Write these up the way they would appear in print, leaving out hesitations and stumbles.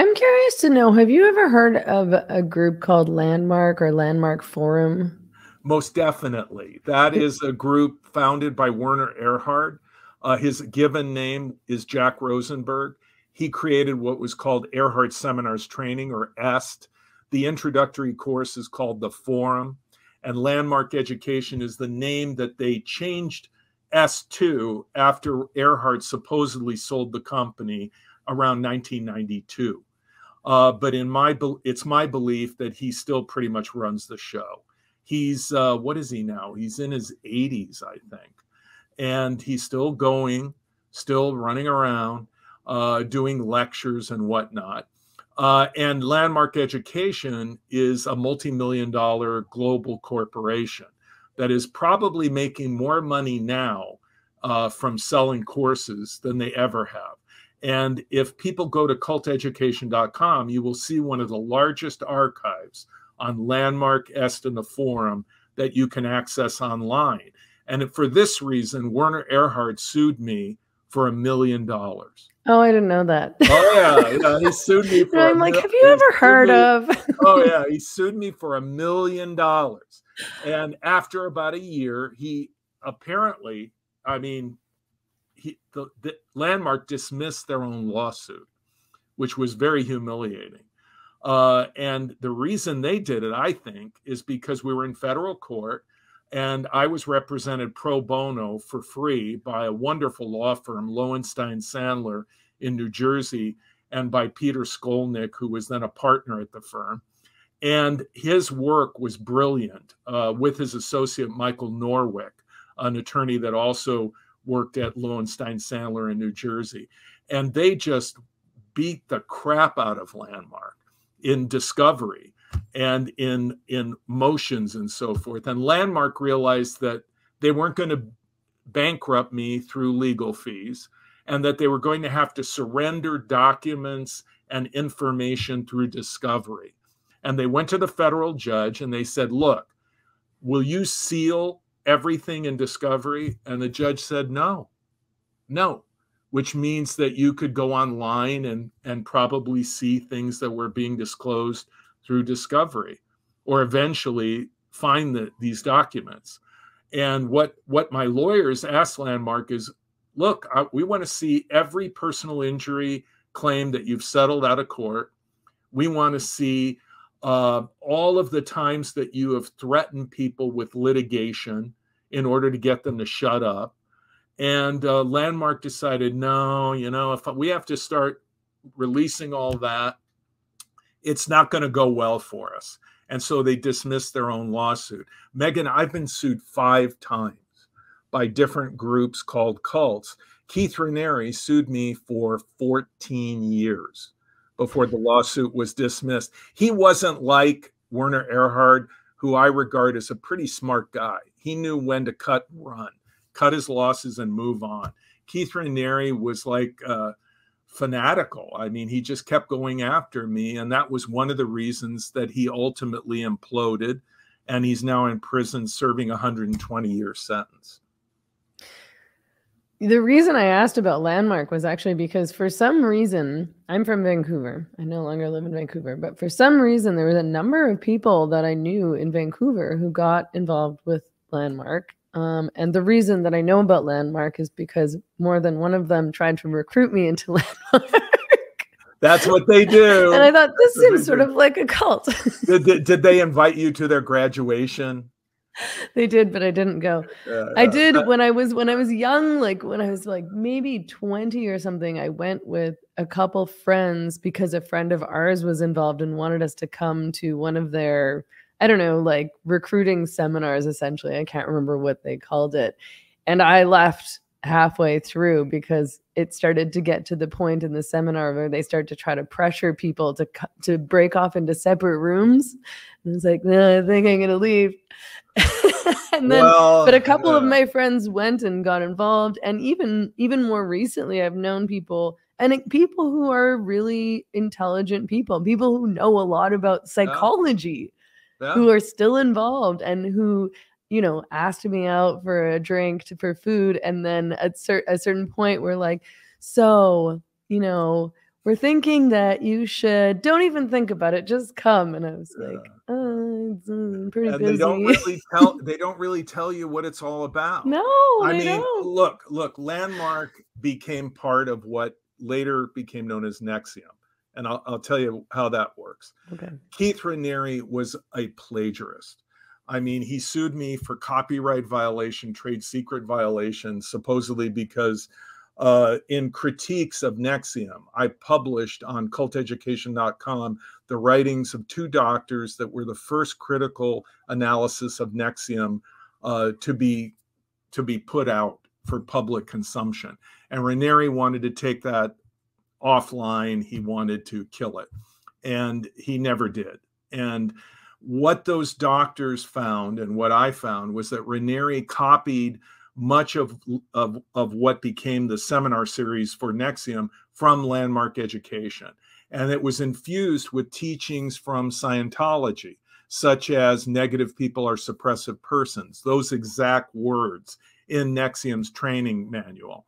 I'm curious to know, have you ever heard of a group called Landmark or Landmark Forum? Most definitely. That is a group founded by Werner Erhard. His given name is Jack Rosenberg. He created what was called Erhard Seminars Training, or EST. The introductory course is called the Forum, and Landmark Education is the name that they changed EST to after Erhard supposedly sold the company around 1992. But it's my belief that he still pretty much runs the show. He's what is he now? He's in his 80s, I think, and he's still going, still running around, doing lectures and whatnot. And Landmark Education is a multi-million-dollar global corporation that is probably making more money now from selling courses than they ever have. And if people go to culteducation.com, you will see one of the largest archives on Landmark, EST, and the Forum that you can access online. And for this reason, Werner Erhard sued me for $1 million. Oh, I didn't know that. Oh, yeah. He sued me for I'm like, have you ever heard of? Oh, yeah. He sued me for $1 million. And after about a year, he apparently, I mean, the Landmark dismissed their own lawsuit, which was very humiliating. And the reason they did it, I think, is because we were in federal court and I was represented pro bono for free by a wonderful law firm, Lowenstein Sandler in New Jersey, and by Peter Skolnick, who was then a partner at the firm. And his work was brilliant with his associate, Michael Norwick, an attorney that also worked at Lowenstein Sandler in New Jersey. And they just beat the crap out of Landmark in discovery and in motions and so forth. And Landmark realized that they weren't going to bankrupt me through legal fees and that they were going to have to surrender documents and information through discovery. And they went to the federal judge and they said, look, will you seal everything in discovery? And the judge said, no, which means that you could go online and probably see things that were being disclosed through discovery, or eventually find these documents. And what my lawyers asked Landmark is, look, we want to see every personal injury claim that you've settled out of court. We want to see all of the times that you have threatened people with litigation in order to get them to shut up. And Landmark decided, no, if we have to start releasing all that, it's not going to go well for us. And so they dismissed their own lawsuit. Meghan, I've been sued 5 times by different groups called cults. Keith Raniere sued me for 14 years before the lawsuit was dismissed. He wasn't like Werner Erhard, who I regard as a pretty smart guy. He knew when to cut and run, cut his losses and move on. Keith Raniere was like fanatical. I mean, he just kept going after me. And that was one of the reasons that he ultimately imploded. And he's now in prison serving a 120-year sentence. The reason I asked about Landmark was actually because for some reason, I'm from Vancouver. I no longer live in Vancouver, but for some reason, there was a number of people that I knew in Vancouver who got involved with Landmark. And the reason that I know about Landmark is because more than one of them tried to recruit me into Landmark. That's what they do. And I thought, this seems sort of like a cult. Did they invite you to their graduation? They did, but I didn't go. I did when I was young, like when I was like maybe 20 or something. I went with a couple friends because a friend of ours was involved and wanted us to come to one of their, I don't know, like recruiting seminars, essentially. I can't remember what they called it. And I left halfway through because it started to get to the point in the seminar where they start to try to pressure people to break off into separate rooms. And it's like, I think I'm going to leave. And then, but a couple of my friends went and got involved. And even more recently, I've known people who are really intelligent people who know a lot about psychology, who are still involved and who, asked me out for a drink, for food. And then at a certain point, we're like, so, we're thinking that you should, don't even think about it, just come. And I was like, I'm pretty busy. They don't really tell you what it's all about. No, I mean, don't. Look, Landmark became part of what later became known as Nexium. And I'll tell you how that works. Okay. Keith Raniere was a plagiarist. I mean, he sued me for copyright violation, trade secret violation, supposedly because in critiques of Nexium, I published on culteducation.com the writings of two doctors that were the first critical analysis of Nexium to be put out for public consumption. And Raniere wanted to take that offline. He wanted to kill it, and he never did. And what those doctors found and what I found was that Raniere copied much of what became the seminar series for Nexium from Landmark Education. And it was infused with teachings from Scientology, such as negative people are suppressive persons, those exact words in Nexium's training manual.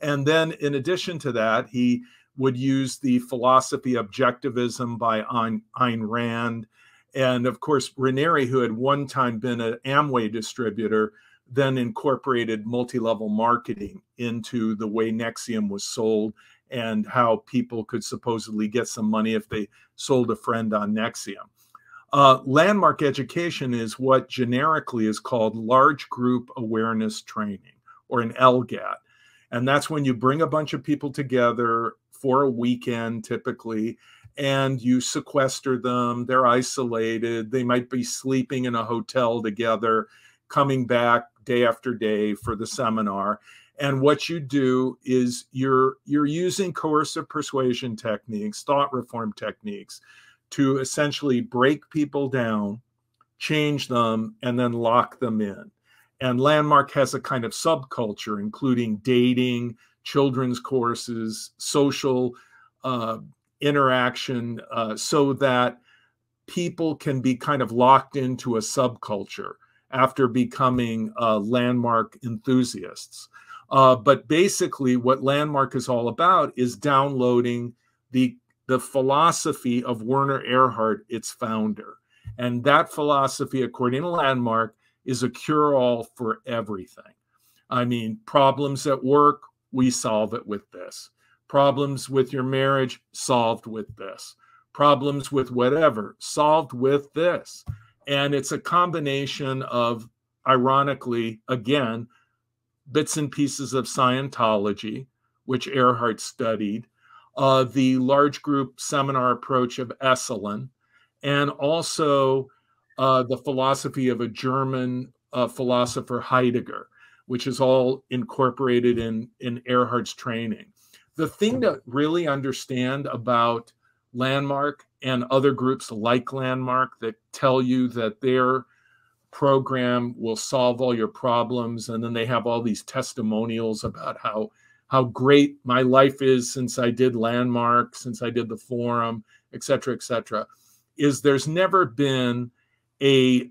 And then in addition to that, he would use the philosophy objectivism by Ayn Rand. And of course, Raniere, who had one time been an Amway distributor, then incorporated multi-level marketing into the way Nexium was sold and how people could supposedly get some money if they sold a friend on Nexium. Landmark education is what generically is called large group awareness training, or an LGAT. And that's when you bring a bunch of people together for a weekend, typically, and you sequester them. They're isolated. They might be sleeping in a hotel together, coming back day after day for the seminar. And what you do is you're using coercive persuasion techniques, thought reform techniques, to essentially break people down, change them, and then lock them in. And Landmark has a kind of subculture, including dating, children's courses, social interaction, so that people can be kind of locked into a subculture after becoming Landmark enthusiasts. But basically what Landmark is all about is downloading the philosophy of Werner Erhard, its founder. And that philosophy, according to Landmark, is a cure-all for everything. I mean, problems at work, we solve it with this. Problems with your marriage, solved with this. Problems with whatever, solved with this. And it's a combination of, ironically, again, bits and pieces of Scientology, which Erhard studied, the large group seminar approach of Esalen, and also the philosophy of a German philosopher, Heidegger, which is all incorporated in Erhard's training. The thing to really understand about Landmark and other groups like Landmark that tell you that their program will solve all your problems, and then they have all these testimonials about how great my life is since I did Landmark, since I did the forum, et cetera, is there's never been a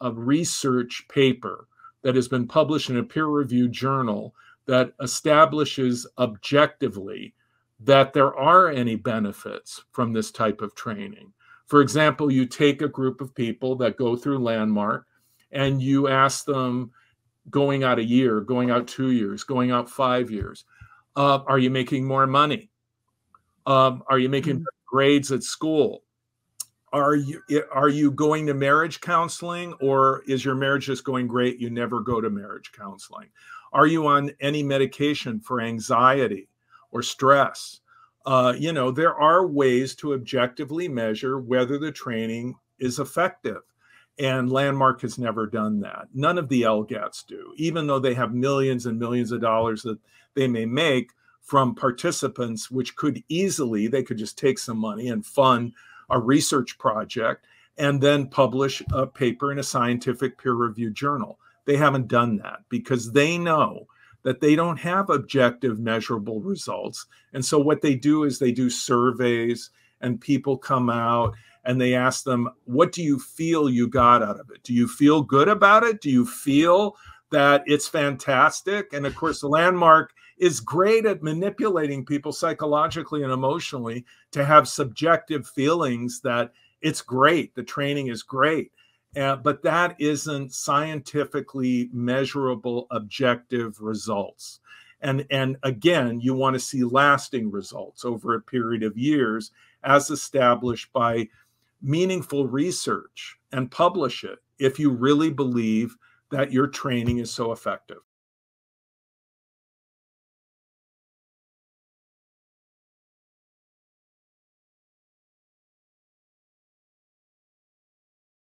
research paper that has been published in a peer-reviewed journal that establishes objectively that there are any benefits from this type of training. For example, you take a group of people that go through Landmark and you ask them, going out a year, going out 2 years, going out 5 years, are you making more money? Are you making grades at school? Are you going to marriage counseling, or is your marriage just going great? You never go to marriage counseling. Are you on any medication for anxiety or stress? There are ways to objectively measure whether the training is effective. And Landmark has never done that. None of the LGATs do, even though they have millions and millions of dollars that they may make from participants, which they could just take some money and fund a research project and then publish a paper in a scientific peer-reviewed journal. They haven't done that because they know that they don't have objective measurable results. And so what they do is they do surveys, and people come out and they ask them, what do you feel you got out of it? Do you feel good about it? Do you feel that it's fantastic? And of course, the Landmark is great at manipulating people psychologically and emotionally to have subjective feelings that it's great, the training is great. But that isn't scientifically measurable, objective results. And again, you want to see lasting results over a period of years as established by meaningful research, and publish it if you really believe that your training is so effective.